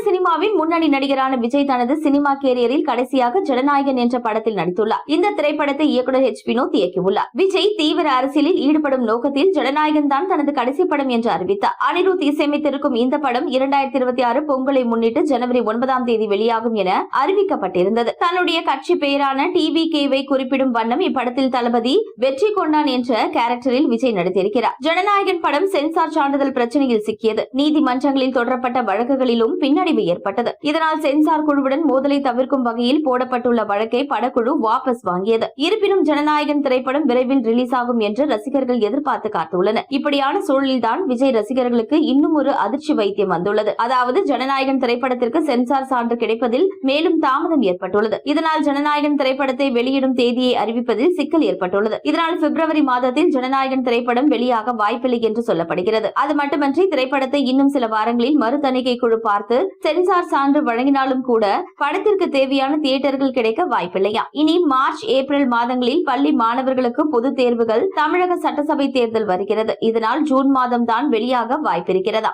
தமிழ் சினிமாவின் முன்னணி நடிகரான விஜய் தனது சினிமா கேரியரில் கடைசியாக ஜனநாயகன் என்ற படத்தில் நடித்துள்ளார். இந்த திரைப்படத்தை இயக்குநர் H. வினோத் இயக்கியுள்ளார். விஜய் தீவிர அரசியலில் ஈடுபடும் நோக்கத்தில் ஜனநாயகன் தான் தனது கடைசி படம் என்று அறிவித்தார். அனிருத் இசையமைத்திருக்கும் இந்த படம் 2026 பொங்கலை முன்னிட்டு ஜனவரி 9ஆம் தேதி வெளியாகும் என அறிவிக்கப்பட்டிருந்தது. தன்னுடைய கட்சி பெயரான TVK-வை குறிப்பிடும் வண்ணம் இப்படத்தில் தளபதி வெற்றி கொண்டான் என்ற கேரக்டரில் விஜய் நடித்திருக்கிறார். ஜனநாயகன் படம் சென்சார் சான்றிதழ் பிரச்சனையில் சிக்கியது. நீதிமன்றங்களில் தொடரப்பட்ட வழக்குகளிலும் பின்னடைவு ஏற்பட்டது. இதனால் சென்சார் குழுவுடன் மோதலை தவிர்க்கும் வகையில் போடப்பட்டுள்ள வழக்கை படக்குழு வாபஸ் வாங்கியது. இருப்பினும் ஜனநாயகன் திரைப்படம் விரைவில் ரிலீஸ் ஆகும் என்று ரசிகர்கள் எதிர்பார்த்து காத்துள்ளனர். இப்படியான சூழலில்தான் விஜய் ரசிகர்களுக்கு இன்னும் ஒரு அதிர்ச்சி வைத்தியம் வந்துள்ளது. அதாவது ஜனநாயகன் திரைப்படத்திற்கு சென்சார் சான்று கிடைப்பதில் மேலும் தாமதம் ஏற்பட்டுள்ளது. இதனால் ஜனநாயகன் திரைப்படத்தை வெளியிடும் தேதியை அறிவிப்பதில் சிக்கல் ஏற்பட்டுள்ளது. இதனால் பிப்ரவரி மாதத்தில் ஜனநாயகன் திரைப்படம் வெளியாக வாய்ப்பில்லை என்று சொல்லப்படுகிறது. அது மட்டுமன்றி திரைப்படத்தை இன்னும் சில வாரங்களில் மறு தணிக்கை குழு பார்த்து சென்சார் சான்று வழங்கினாலும் கூட படத்திற்கு தேவையான தியேட்டர்கள் கிடைக்க வாய்ப்பில்லையா? இனி மார்ச், ஏப்ரல் மாதங்களில் பள்ளி மாணவர்களுக்கு பொது தேர்வுகள், தமிழக சட்டசபை தேர்தல் வருகிறது. இதனால் ஜூன் மாதம் தான் வெளியாக வாய்ப்பிருக்கிறதா?